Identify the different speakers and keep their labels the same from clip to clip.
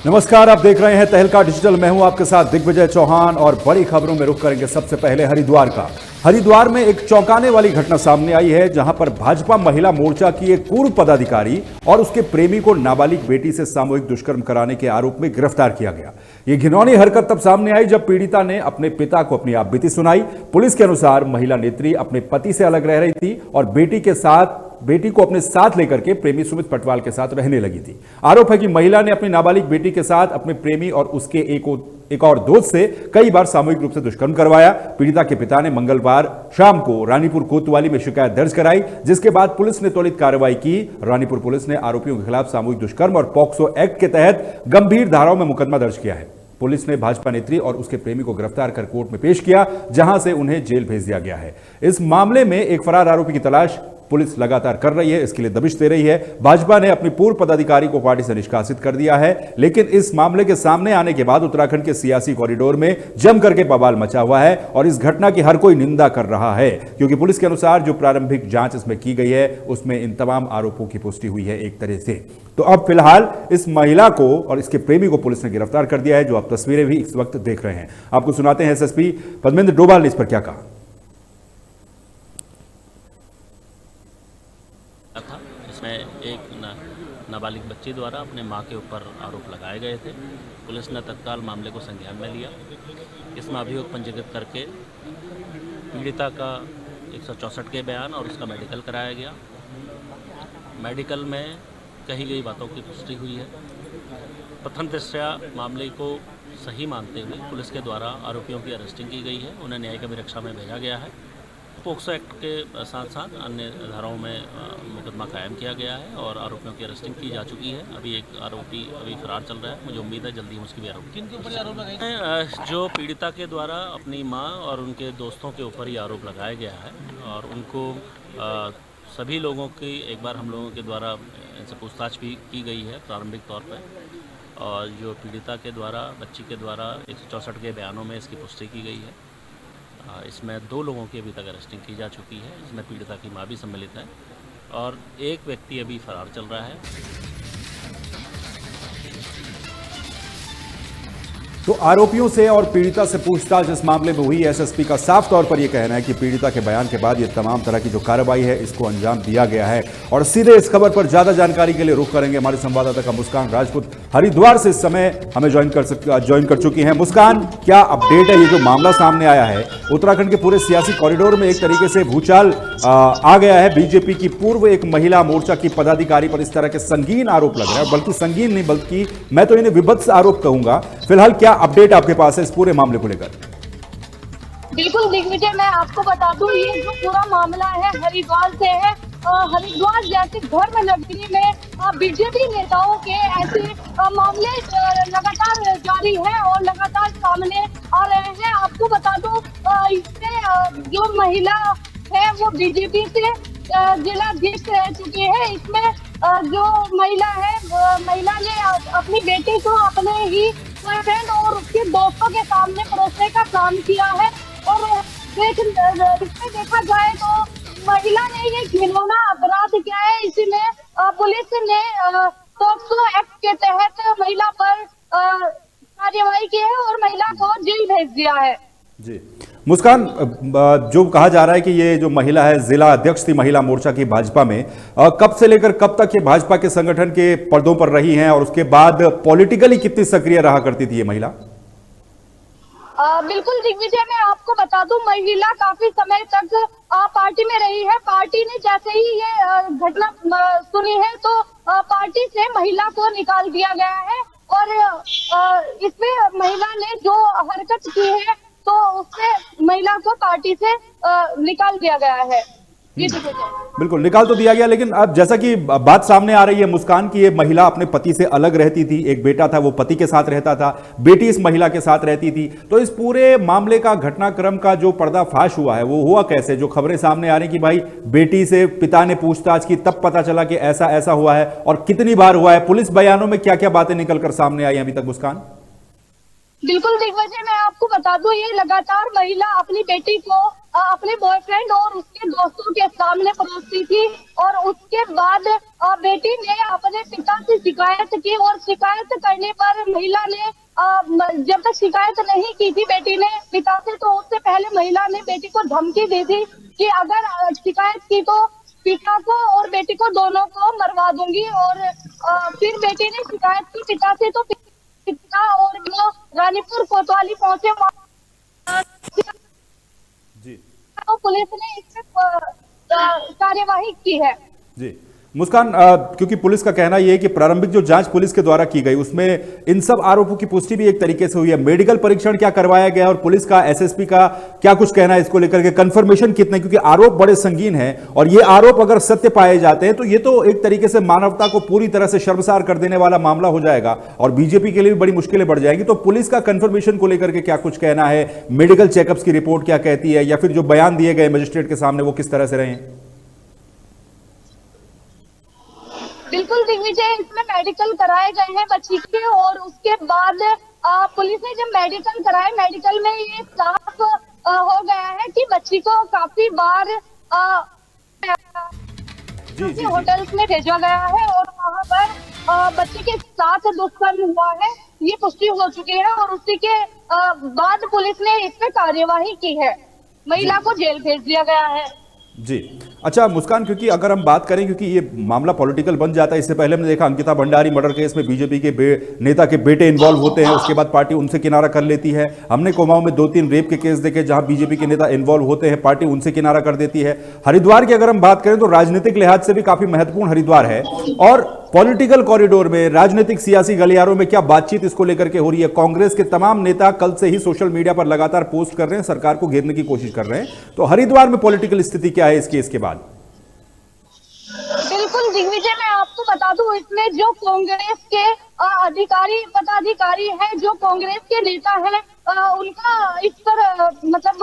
Speaker 1: नमस्कार, आप देख रहे हैं तहलका डिजिटल। मैं हूं आपके साथ दिग्विजय चौहान और बड़ी खबरों में रुख करेंगे सबसे पहले हरिद्वार का। हरिद्वार में एक चौंकाने वाली घटना सामने आई है, जहां पर भाजपा महिला मोर्चा की एक पूर्व पदाधिकारी और उसके प्रेमी को नाबालिग बेटी से सामूहिक दुष्कर्म कराने के आरोप में गिरफ्तार किया गया। यह घिनौनी हरकत तब सामने आई जब पीड़िता ने अपने पिता को अपनी आपबीती सुनाई। पुलिस के अनुसार महिला नेत्री अपने पति से अलग रह रही थी और बेटी को अपने साथ लेकर के प्रेमी सुमित पटवाल के साथ रहने लगी थी। आरोप है कि महिला ने अपनी नाबालिग बेटी के साथ अपने प्रेमी और उसके एक और दोस्त से कई बार सामूहिक रूप से दुष्कर्म करवाया। पीड़िता के पिता ने मंगलवार शाम को रानीपुर कोतवाली में शिकायत दर्ज कराई, जिसके बाद पुलिस ने त्वरित कार्रवाई की। रानीपुर पुलिस ने आरोपियों के खिलाफ सामूहिक दुष्कर्म और पॉक्सो एक्ट के तहत गंभीर धाराओं में मुकदमा दर्ज किया है। पुलिस ने भाजपा नेत्री और उसके प्रेमी को गिरफ्तार कर कोर्ट में पेश किया, जहां से उन्हें जेल भेज दिया गया है। इस मामले में एक फरार आरोपी की तलाश पुलिस लगातार कर रही है, इसके लिए दबिश दे रही है। भाजपा ने अपनी पूर्व पदाधिकारी को पार्टी से निष्कासित कर दिया है, लेकिन इस मामले के सामने आने के बाद उत्तराखंड के सियासी कॉरिडोर में जम करके बवाल मचा हुआ है और इस घटना की हर कोई निंदा कर रहा है, क्योंकि पुलिस के अनुसार जो प्रारंभिक जांच इसमें की गई है उसमें इन तमाम आरोपों की पुष्टि हुई है एक तरह से। तो अब फिलहाल इस महिला को और इसके प्रेमी को पुलिस ने गिरफ्तार कर दिया है, जो आप तस्वीरें भी इस वक्त देख रहे हैं। आपको सुनाते हैं एसएसपी पद्मेंद्र डोभाल ने इस पर क्या कहा।
Speaker 2: इसमें एक नाबालिग बच्ची द्वारा अपने मां के ऊपर आरोप लगाए गए थे। पुलिस ने तत्काल मामले को संज्ञान में लिया। इसमें अभियोग पंजीकृत करके पीड़िता का 164 के बयान और उसका मेडिकल कराया गया। मेडिकल में कही गई बातों की पुष्टि हुई है। प्रथम दृष्टया मामले को सही मानते हुए पुलिस के द्वारा आरोपियों की अरेस्टिंग की गई है, उन्हें न्यायिक अभिरक्षा में भेजा गया है। पोक्सो एक्ट के साथ साथ अन्य धाराओं में मुकदमा कायम किया गया है और आरोपियों की अरेस्टिंग की जा चुकी है। अभी एक आरोपी फरार चल रहा है, मुझे उम्मीद है जल्दी उसकी भी आरोप जो पीड़िता के द्वारा अपनी मां और उनके दोस्तों के ऊपर ही आरोप लगाया गया है और उनको सभी लोगों की एक बार हम लोगों के द्वारा इनसे पूछताछ भी की गई है प्रारंभिक तौर पर, और जो पीड़िता के द्वारा बच्ची के द्वारा 164 के बयानों में इसकी पुष्टि की गई है। इसमें 2 लोगों की अभी तक अरेस्टिंग की जा चुकी है, इसमें पीड़िता की मां भी सम्मिलित है और एक व्यक्ति अभी फरार चल रहा है।
Speaker 1: तो आरोपियों से और पीड़िता से पूछताछ इस मामले में हुई। एसएसपी का साफ तौर पर यह कहना है कि पीड़िता के बयान के बाद ये तमाम तरह की जो कार्रवाई है इसको अंजाम दिया गया है। और सीधे इस खबर पर ज्यादा जानकारी के लिए रुख करेंगे हमारे संवाददाता का मुस्कान राजपूत हरिद्वार से इस समय हमें ज्वाइन कर चुकी हैं। मुस्कान, क्या अपडेट है? ये जो मामला सामने आया है, उत्तराखंड के पूरे सियासी कॉरिडोर में एक तरीके से भूचाल आ गया है। बीजेपी की पूर्व एक महिला मोर्चा की पदाधिकारी पर इस तरह के संगीन आरोप लग रहे हैं, बल्कि संगीन नहीं बल्कि मैं तो इन्हें विभत्स आरोप कहूंगा। फिलहाल क्या अपडेट आपके पास है इस पूरे मामले को लेकर?
Speaker 3: बिल्कुल दिग्विजय, मैं आपको बता दूं ये जो पूरा मामला है हरिद्वार से है। हरिद्वार जैसे धर्म नगरी में बीजेपी नेताओं के ऐसे मामले लगातार जारी है और लगातार सामने आ रहे हैं। आपको बता दूं इसमें जो महिला है वो बीजेपी से जिलाध्यक्ष रह चुकी है। इसमें जो महिला है महिला ने अपनी बेटी को अपने ही बॉयफ्रेंड और उसके दोस्तों के सामने परोसने का काम किया है और इसमें देखा जाए तो महिला ने ये घिनौना अपराध किया है। इसमें पुलिस ने पॉक्सो एक्ट के तहत महिला पर कार्यवाही की है और महिला को जेल भेज दिया है।
Speaker 1: जी मुस्कान, जो कहा जा रहा है कि ये जो महिला है जिला अध्यक्ष थी महिला मोर्चा की भाजपा में, कब से लेकर कब तक ये भाजपा के संगठन के पर्दों पर रही हैं और उसके बाद पॉलिटिकली कितनी सक्रिय रहा करती थी ये महिला?
Speaker 3: बिल्कुल दिग्विजय, मैं आपको बता दूं महिला काफी समय तक पार्टी में रही है। पार्टी ने जैसे ही ये घटना सुनी है तो पार्टी से महिला को निकाल दिया गया है और इसमें महिला ने जो हरकत की है तो उससे महिला को पार्टी से निकाल दिया गया है।
Speaker 1: बिल्कुल निकाल तो दिया गया, लेकिन अब जैसा कि बात सामने आ रही है मुस्कान की, ये महिला अपने पति से अलग रहती थी। एक बेटा था, वो पति के साथ रहता था, बेटी इस महिला के साथ रहती थी। तो इस पूरे मामले का घटनाक्रम का जो पर्दाफाश हुआ है वो हुआ कैसे? जो खबरें सामने आ रही कि भाई बेटी से पिता ने पूछताछ की तब पता चला कि ऐसा ऐसा हुआ है, और कितनी बार हुआ है? पुलिस बयानों में क्या क्या बातें निकलकर सामने आई अभी तक मुस्कान?
Speaker 3: बिल्कुल दिग्विजय, मैं आपको बता दूं ये लगातार महिला अपनी बेटी को अपने बॉयफ्रेंड और उसके दोस्तों के सामने परोसती थी। और उसके बाद बेटी ने अपने पिता से शिकायत की और शिकायत करने पर महिला ने जब तक शिकायत नहीं की थी बेटी ने पिता से, तो उससे पहले महिला ने बेटी को धमकी दी थी कि अगर शिकायत की तो पिता को और बेटी को दोनों को मरवा दूंगी। और फिर बेटी ने शिकायत की पिता से, तो पिता और वो रानीपुर कोतवाली पहुंचे।
Speaker 1: जी
Speaker 3: तो पुलिस ने इस पर कार्यवाही की है।
Speaker 1: जी मुस्कान, क्योंकि पुलिस का कहना यह है कि प्रारंभिक जो जांच पुलिस के द्वारा की गई उसमें इन सब आरोपों की पुष्टि भी एक तरीके से हुई है। मेडिकल परीक्षण क्या करवाया गया और पुलिस का, एसएसपी का क्या कुछ कहना है इसको लेकर के, कंफर्मेशन कितने, क्योंकि आरोप बड़े संगीन हैं और ये आरोप अगर सत्य पाए जाते हैं तो ये तो एक तरीके से मानवता को पूरी तरह से शर्मसार कर देने वाला मामला हो जाएगा और बीजेपी के लिए भी बड़ी मुश्किलें बढ़ जाएंगी। तो पुलिस का कंफर्मेशन को लेकर के क्या कुछ कहना है, मेडिकल चेकअप्स की रिपोर्ट क्या कहती है, या फिर जो बयान दिए गए मजिस्ट्रेट के सामने वो किस तरह से रहे?
Speaker 3: बिल्कुल दिग्विजय, इसमें मेडिकल कराए गए हैं बच्ची के। और उसके बाद पुलिस ने जब मेडिकल कराए, मेडिकल में ये साफ हो गया है कि बच्ची को काफी बार होटल्स में भेजा गया है और वहां पर बच्चे के साथ दुष्कर्म हुआ है, ये पुष्टि हो चुकी है। और उसी के बाद पुलिस ने इस पर कार्यवाही की है, महिला को जेल भेज दिया गया है।
Speaker 1: जी अच्छा मुस्कान, क्योंकि अगर हम बात करें, क्योंकि ये मामला पॉलिटिकल बन जाता है, इससे पहले हमने देखा अंकिता भंडारी मर्डर केस में बीजेपी के नेता के बेटे इन्वॉल्व होते हैं, उसके बाद पार्टी उनसे किनारा कर लेती है। हमने कुमाऊं में 2-3 रेप के केस देखे जहां बीजेपी के नेता इन्वॉल्व होते हैं, पार्टी उनसे किनारा कर देती है। हरिद्वार की अगर हम बात करें तो राजनीतिक लिहाज से भी काफी महत्वपूर्ण हरिद्वार है और पॉलिटिकल कॉरिडोर में, राजनीतिक सियासी गलियारों में क्या बातचीत इसको लेकर के हो रही है? कांग्रेस के तमाम नेता कल से ही सोशल मीडिया पर लगातार पोस्ट कर रहे हैं, सरकार को घेरने की कोशिश कर रहे हैं। तो हरिद्वार में पॉलिटिकल स्थिति क्या है इस केस के बाद?
Speaker 3: बिल्कुल दिग्विजय, मैं आपको बता दूं, इसमें जो कांग्रेस के पदाधिकारी हैं, जो कांग्रेस के नेता हैं, उनका इस पर मतलब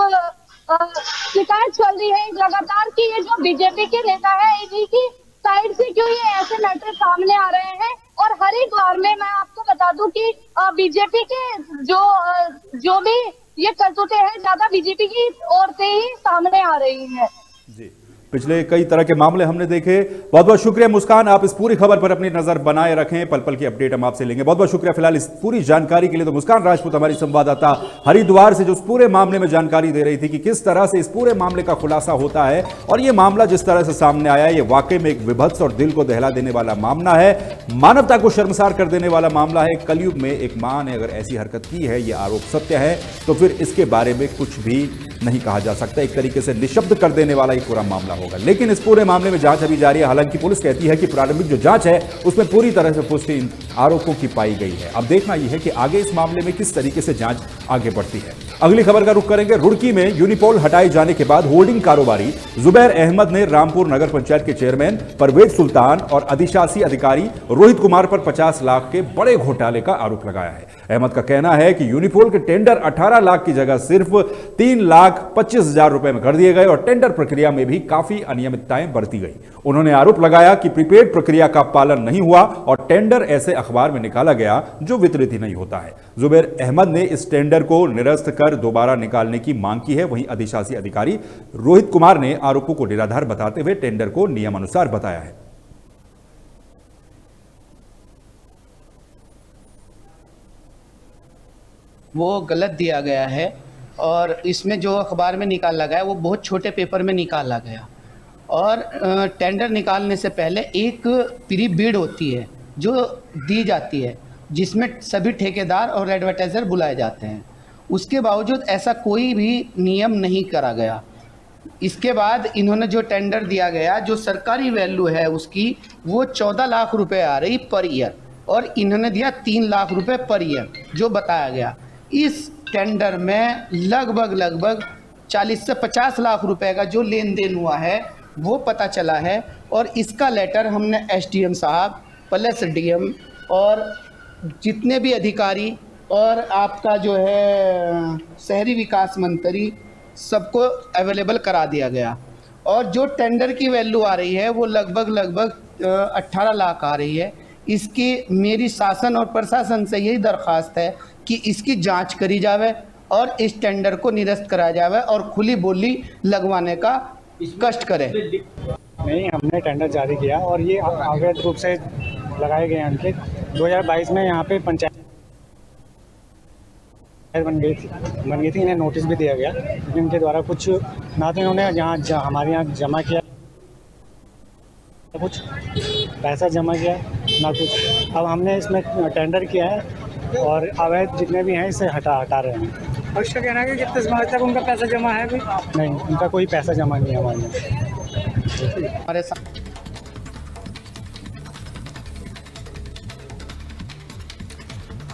Speaker 3: शिकायत चल रही है लगातार कि ये जो बीजेपी के नेता है इन्हीं की साइड से क्यों ये ऐसे मैटर सामने आ रहे हैं। और हरिद्वार में मैं आपको बता दूं कि बीजेपी के जो भी ये करतूतें हैं, ज्यादा बीजेपी की ओर से ही सामने आ रही हैं।
Speaker 1: जी, पिछले कई तरह के मामले हमने देखे। बहुत बहुत शुक्रिया मुस्कान, आप इस पूरी खबर पर अपनी नजर बनाए रखें, पल पल की अपडेट हम आपसे लेंगे। बहुत बहुत शुक्रिया फिलहाल इस पूरी जानकारी के लिए। तो मुस्कान राजपूत हमारी संवाददाता हरिद्वार से जो उस पूरे मामले में जानकारी दे रही थी कि किस तरह से इस पूरे मामले का खुलासा होता है और ये मामला जिस तरह से सामने आया, ये वाकई में एक विभत्स और दिल को दहला देने वाला मामला है, मानवता को शर्मसार कर देने वाला मामला है। कलयुग में एक मां ने अगर ऐसी हरकत की है, ये आरोप सत्य है, तो फिर इसके बारे में कुछ भी नहीं कहा जा सकता। एक तरीके से निशब्द कर देने वाला ये पूरा मामला होगा। लेकिन इस पूरे मामले में जांच अभी जारी है। हालांकि पुलिस कहती है कि प्रारंभिक जो जांच है उसमें पूरी तरह से पुष्टि इन आरोपों की पाई गई है। अब देखना यह है कि आगे इस मामले में किस तरीके से जांच आगे बढ़ती है। अगली खबर का रुख करेंगे। रुड़की में यूनिपोल हटाए जाने के बाद होल्डिंग कारोबारी जुबैर अहमद ने रामपुर नगर पंचायत के चेयरमैन परवेज सुल्तान और अधिशासी अधिकारी रोहित कुमार पर 50 लाख के बड़े घोटाले का आरोप लगाया है। अहमद का कहना है कि यूनिपोल के टेंडर 18 लाख की जगह सिर्फ 3,25,000 रुपए में कर दिए गए और टेंडर प्रक्रिया में भी काफी अनियमितताएं बरती गई। उन्होंने आरोप लगाया कि प्रीपेड प्रक्रिया का पालन नहीं हुआ और टेंडर ऐसे अखबार में निकाला गया जो वितरित ही नहीं होता है। जुबैर अहमद ने इस टेंडर को निरस्त कर दोबारा निकालने की मांग की है। वहीं अधिशासी अधिकारी रोहित कुमार ने आरोपों को निराधार बताते हुए टेंडर को नियमानुसार बताया है।
Speaker 4: वो गलत दिया गया है और इसमें जो अखबार में निकाला गया वो बहुत छोटे पेपर में निकाला गया। और टेंडर निकालने से पहले एक प्री बिड होती है जो दी जाती है, जिसमें सभी ठेकेदार और एडवर्टाइज़र बुलाए जाते हैं। उसके बावजूद ऐसा कोई भी नियम नहीं करा गया। इसके बाद इन्होंने जो टेंडर दिया गया, जो सरकारी वैल्यू है उसकी, वो 14 लाख रुपए आ रही पर ईयर और इन्होंने दिया 3 लाख रुपए पर ईयर जो बताया गया। इस टेंडर में लगभग 40 से 50 लाख रुपए का जो लेन देन हुआ है वो पता चला है। और इसका लेटर हमने एसडीएम साहब प्लस डीएम और जितने भी अधिकारी और आपका जो है शहरी विकास मंत्री सबको अवेलेबल करा दिया गया। और जो टेंडर की वैल्यू आ रही है वो लगभग 18 लाख आ रही है। इसकी मेरी शासन और प्रशासन से यही दरख्वास्त है कि इसकी जांच करी जावे और इस टेंडर को निरस्त कराया जाए और खुली बोली लगवाने का कष्ट करें।
Speaker 5: नहीं, हमने टेंडर जारी किया और ये अवैध रूप से लगाए गए हैं उनके। 2022 में यहाँ पे पंचायत बन गई थी, इन्हें नोटिस भी दिया गया, लेकिन इनके द्वारा कुछ ना तो इन्होंने हमारे यहाँ जमा किया, कुछ पैसा जमा किया ना कुछ। अब हमने इसमें टेंडर किया है और अवैध जितने भी हैं इसे हटा रहे हैं।
Speaker 6: और इसका कहना है कि कितने समय तक उनका पैसा जमा है अभी?
Speaker 5: नहीं, उनका कोई पैसा जमा नहीं है हमारे यहाँ।
Speaker 4: हमारे साथ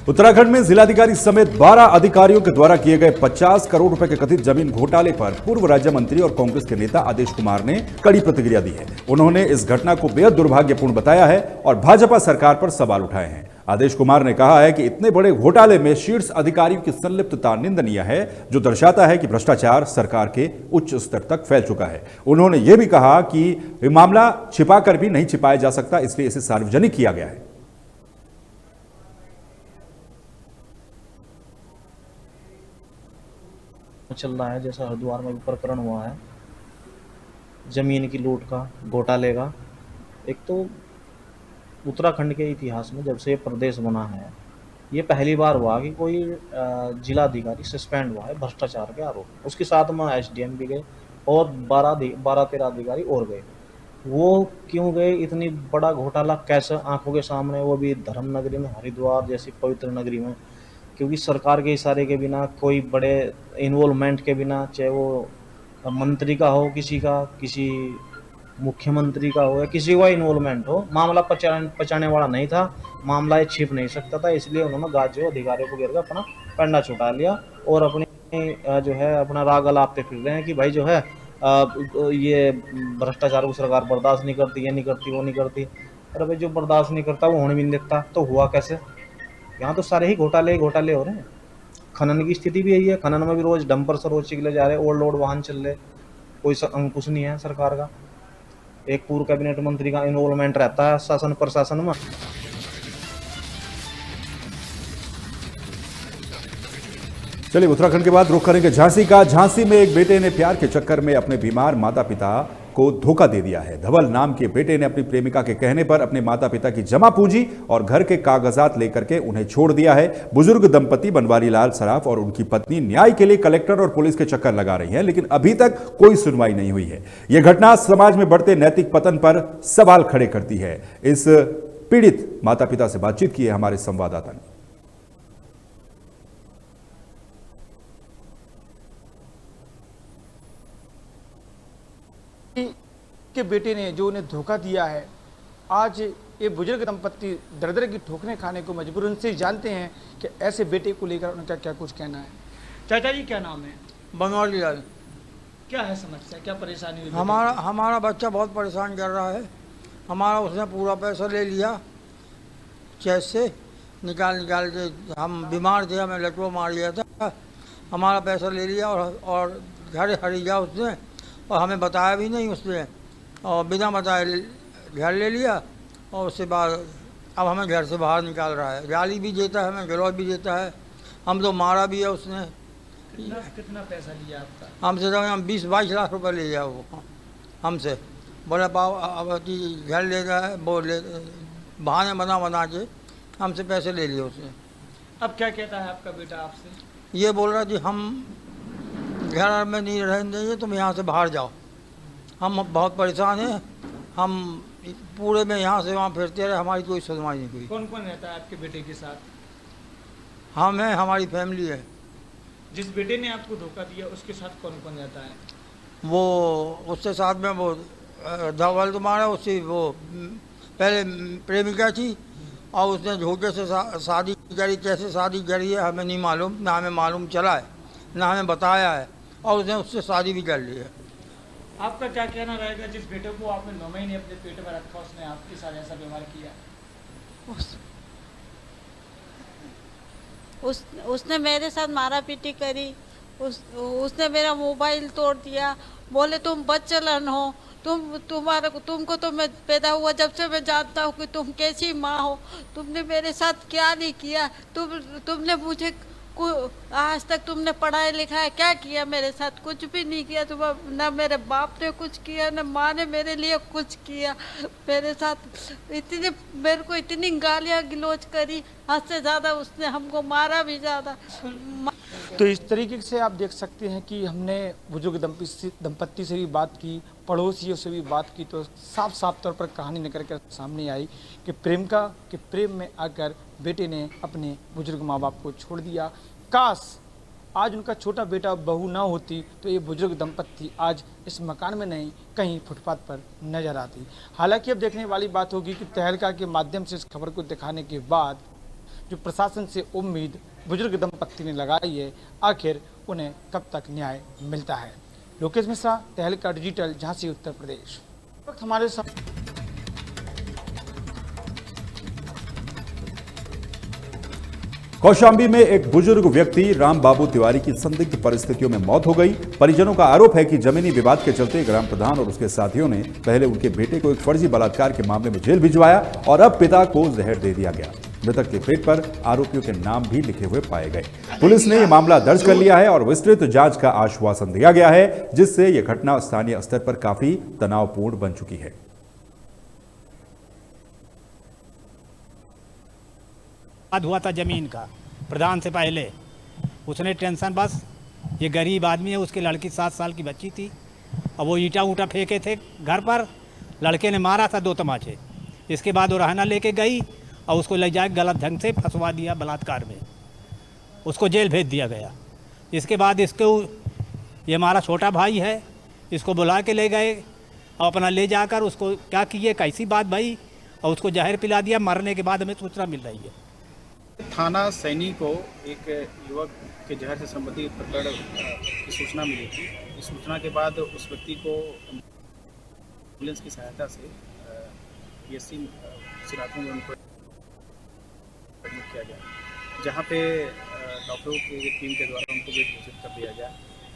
Speaker 1: उत्तराखंड में जिलाधिकारी समेत 12 अधिकारियों के द्वारा किए गए 50 करोड़ रुपए के कथित जमीन घोटाले पर पूर्व राज्य मंत्री और कांग्रेस के नेता आदेश कुमार ने कड़ी प्रतिक्रिया दी है। उन्होंने इस घटना को बेहद दुर्भाग्यपूर्ण बताया है और भाजपा सरकार पर सवाल उठाए हैं। आदेश कुमार ने कहा है कि इतने बड़े घोटाले में शीर्ष अधिकारियों की संलिप्तता निंदनीय है, जो दर्शाता है कि भ्रष्टाचार सरकार के उच्च स्तर तक फैल चुका है। उन्होंने यह भी कहा कि मामला छिपाकर भी नहीं छिपाया जा सकता, इसलिए इसे सार्वजनिक किया गया है।
Speaker 7: चल रहा है, जैसा हरिद्वार में भी प्रकरण हुआ है जमीन की लूट का, घोटाले का। एक तो उत्तराखंड के इतिहास में जब से ये प्रदेश बना है, ये पहली बार हुआ कि कोई जिलाधिकारी सस्पेंड हुआ है भ्रष्टाचार के आरोप। उसके साथ में एसडीएम भी गए और 12-13 अधिकारी और गए। वो क्यों गए? इतनी बड़ा घोटाला कैसे आंखों के सामने, वो भी धर्म नगरी में, हरिद्वार जैसी पवित्र नगरी में। क्योंकि सरकार के इशारे के बिना, कोई बड़े इन्वॉल्वमेंट के बिना, चाहे वो मंत्री का हो, किसी मुख्यमंत्री का हो या किसी का इन्वॉल्वमेंट हो, मामला पचाने वाला नहीं था, मामला ये छिप नहीं सकता था। इसलिए उन्होंने गाजियों अधिकारियों को घेर कर अपना पंडा छुटा लिया और अपनी जो है अपना राग अलापते फिर रहे हैं कि भाई जो है ये भ्रष्टाचार को सरकार बर्दाश्त नहीं करती, ये नहीं करती, वो नहीं करती। अरे भाई, जो बर्दाश्त नहीं करता वो होने भी नहीं देता, तो हुआ कैसे? यहाँ तो सारे ही घोटाले हो रहे हैं। खनन की स्थिति भी यही है, खनन में भी रोज डंपर से रोज चिकले जा रहे, ओवरलोड वाहन चल रहे, कोई अंकुश नहीं है सरकार का। एक पूर्व कैबिनेट मंत्री का इन्वॉल्वमेंट रहता है शासन प्रशासन में।
Speaker 1: चलिए उत्तराखंड के बाद रुख करेंगे झांसी का। झांसी में एक बेटे ने प्यार के चक्कर में अपने बीमार माता पिता को धोखा दे दिया है। धवल नाम के बेटे ने अपनी प्रेमिका के कहने पर अपने माता पिता की जमा पूंजी और घर के कागजात लेकर के उन्हें छोड़ दिया है। बुजुर्ग दंपति बनवारी लाल सराफ और उनकी पत्नी न्याय के लिए कलेक्टर और पुलिस के चक्कर लगा रही हैं, लेकिन अभी तक कोई सुनवाई नहीं हुई है। यह घटना समाज में बढ़ते नैतिक पतन पर सवाल खड़े करती है। इस पीड़ित माता पिता से बातचीत की है हमारे संवाददाता ने।
Speaker 6: के बेटे ने जो उन्हें धोखा दिया है, आज ये बुजुर्ग दंपत्ति दर की ठोकरें खाने को मजबूर। उनसे जानते हैं कि ऐसे बेटे को लेकर उनका क्या कुछ कहना है। चाचा जी, क्या नाम है?
Speaker 8: बनवारी लाल।
Speaker 6: क्या है समस्या, क्या परेशानी हुई?
Speaker 8: हमारा बच्चा बहुत परेशान कर रहा है। हमारा उसने पूरा पैसा ले लिया, चेक से निकाल के। हम बीमार थे, हमें लटवा मार लिया था। हमारा पैसा ले लिया और घर खरीदा उसने, और हमें बताया भी नहीं उसने, और बिना बताए घर ले लिया। और उसके बाद अब हमें घर से बाहर निकाल रहा है, गाली भी देता है, हमें गलौज भी देता है। हम तो मारा भी है उसने।
Speaker 6: कितना पैसा लिया आपका?
Speaker 8: हमसे तो हम 20-22 लाख रुपए ले गया वो हमसे। बोले पाओ अब घर ले गया है, वो ले बहाने बना के हमसे पैसे ले लिए उसने।
Speaker 6: अब क्या कहता है आपका बेटा आपसे?
Speaker 8: ये बोल रहा जी हम घर में नहीं रहने देंगे, तुम यहाँ से बाहर जाओ। हम बहुत परेशान हैं, हम पूरे में यहाँ से वहाँ फिरते रहे, हमारी कोई सुनवाई नहीं हुई।
Speaker 6: कौन कौन रहता है आपके बेटे के साथ?
Speaker 8: हम हैं, हमारी फैमिली है।
Speaker 6: जिस बेटे ने आपको धोखा दिया उसके साथ कौन कौन रहता है?
Speaker 8: वो उसके साथ में वो धवल तुम्हारा, उससे वो पहले प्रेमिका थी और उसने धोखे से शादी करी। कैसे शादी करी है हमें नहीं मालूम, ना हमें मालूम चला है, ना हमें बताया है, और उसने उससे शादी भी कर ली है।
Speaker 6: आपका क्या कहना रहेगा, जिस बेटे को आपने 9 महीने अपने पेट में रखा, उसने आपके साथ ऐसा व्यवहार किया?
Speaker 9: उसने मेरे साथ मारा पीटी करी। उसने मेरा मोबाइल तोड़ दिया। बोले तुम बदचलन हो, तुमको तो मैं पैदा हुआ जब से मैं जानता हूँ कि तुम कैसी माँ हो। तुमने मेरे साथ क्या नहीं किया। तुमने मुझे आज तक तुमने पढ़ाई लिखाई क्या किया मेरे साथ? कुछ भी नहीं किया। तुम ना मेरे बाप ने कुछ किया, ना माँ ने मेरे लिए कुछ किया। मेरे साथ इतनी, मेरे को इतनी गालियाँ गिलोच करी, हद से ज़्यादा उसने हमको मारा भी ज़्यादा।
Speaker 6: तो इस तरीके से आप देख सकते हैं कि हमने बुजुर्ग दंपत्ति से भी बात की, पड़ोसियों से भी बात की, तो साफ साफ तौर पर कहानी निकल कर सामने आई कि प्रेम में आकर बेटे ने अपने बुजुर्ग माँ बाप को छोड़ दिया। काश आज उनका छोटा बेटा बहू ना होती तो ये बुजुर्ग दंपत्ति आज इस मकान में नहीं, कहीं फुटपाथ पर नजर आती। हालांकि अब देखने वाली बात होगी कि तहलका के माध्यम से इस खबर को दिखाने के बाद जो प्रशासन से उम्मीद बुजुर्ग दंपत्ति ने लगाई है, आखिर उन्हें कब तक न्याय मिलता है। लोकेश मिश्रा, तहलका डिजिटल, झांसी, उत्तर प्रदेश। वक्त हमारे साथ
Speaker 1: कौशाम्बी में एक बुजुर्ग व्यक्ति राम बाबू तिवारी की संदिग्ध परिस्थितियों में मौत हो गई। परिजनों का आरोप है कि जमीनी विवाद के चलते ग्राम प्रधान और उसके साथियों ने पहले उनके बेटे को एक फर्जी बलात्कार के मामले में जेल भिजवाया और अब पिता को जहर दे दिया गया। मृतक के पेट पर आरोपियों के नाम भी लिखे हुए पाए गए। पुलिस ने यह मामला दर्ज कर लिया है और विस्तृत जांच का आश्वासन दिया गया है, जिससे यह घटना स्थानीय स्तर पर काफी तनावपूर्ण बन चुकी है।
Speaker 10: हुआ था जमीन का प्रधान से पहले, उसने टेंशन, बस ये गरीब आदमी है, उसकी लड़की 7 साल की बच्ची थी, अब वो ईटा ऊटा फेंके थे घर पर, लड़के ने मारा था 2 तमाचे। इसके बाद वो रहना लेके गई और उसको ले जाके गलत ढंग से फंसवा दिया बलात्कार में, उसको जेल भेज दिया गया। इसके बाद इसको, ये हमारा छोटा भाई है, इसको बुला के ले गए और अपना ले जाकर उसको क्या किए, कैसी बात भाई, और उसको जहर पिला दिया। मरने के बाद हमें सूचना मिल रही है।
Speaker 11: थाना सैनी को एक युवक के जहर से संबंधित प्रकरण की सूचना मिली थी। इस सूचना के बाद उस व्यक्ति को एम्बुलेंस की सहायता से पीएससी सिराथू में उनको एडमिट किया गया, जहां पे डॉक्टरों की टीम के द्वारा उनको बेड घोषित कर दिया गया।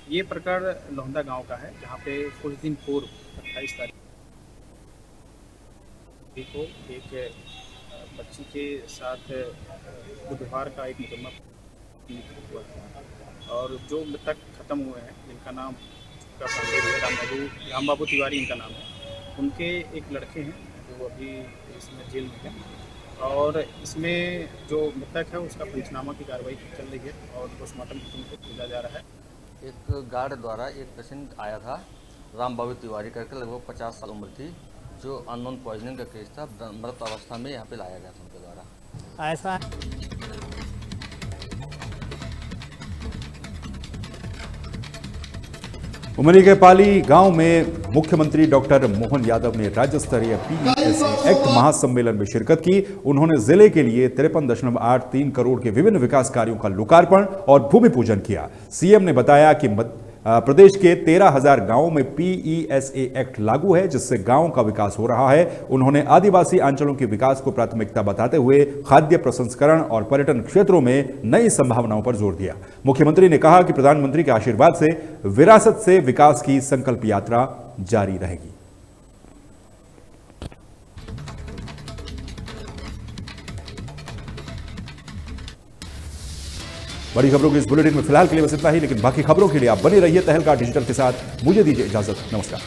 Speaker 11: ये प्रकरण लोहंदा गांव का है, जहां पे कुछ दिन पूर्व 28 तारीख को एक बच्ची के साथ बुधवार का एक मुकदमा हुआ था और जो मृतक खत्म हुए हैं, जिनका नाम का संदेह है राम बाबू तिवारी इनका नाम है, उनके एक लड़के हैं जो अभी इसमें जेल में हैं और इसमें जो मृतक है उसका पंचनामा की कार्रवाई चल रही है और पोस्टमार्टम को भेजा जा रहा है।
Speaker 12: एक गार्ड द्वारा एक पेशेंट आया था, राम बाबू तिवारी करके, लगभग 50 साल उम्र थी, जो अननोन पॉइजनिंग का केस था, मृत अवस्था में यहाँ पे लाया गया था उनके द्वारा।
Speaker 10: ऐसा
Speaker 1: उमरी के पाली गांव में मुख्यमंत्री डॉक्टर मोहन यादव ने राज्य स्तरीय पीईएसए एक्ट महासम्मेलन में शिरकत की। उन्होंने जिले के लिए 53.83 करोड़ के विभिन्न विकास कार्यों का लोकार्पण और भूमि पूजन किया। सीएम ने बताया कि प्रदेश के 13,000 गांवों में पीईएसए एक्ट लागू है, जिससे गांव का विकास हो रहा है। उन्होंने आदिवासी अंचलों के विकास को प्राथमिकता बताते हुए खाद्य प्रसंस्करण और पर्यटन क्षेत्रों में नई संभावनाओं पर जोर दिया। मुख्यमंत्री ने कहा कि प्रधानमंत्री के आशीर्वाद से विरासत से विकास की संकल्प यात्रा जारी रहेगी। बड़ी खबरों की इस बुलेटिन में फिलहाल के लिए बस इतना ही, लेकिन बाकी खबरों के लिए आप बने रहिए तहलका डिजिटल के साथ। मुझे दीजिए इजाजत, नमस्कार।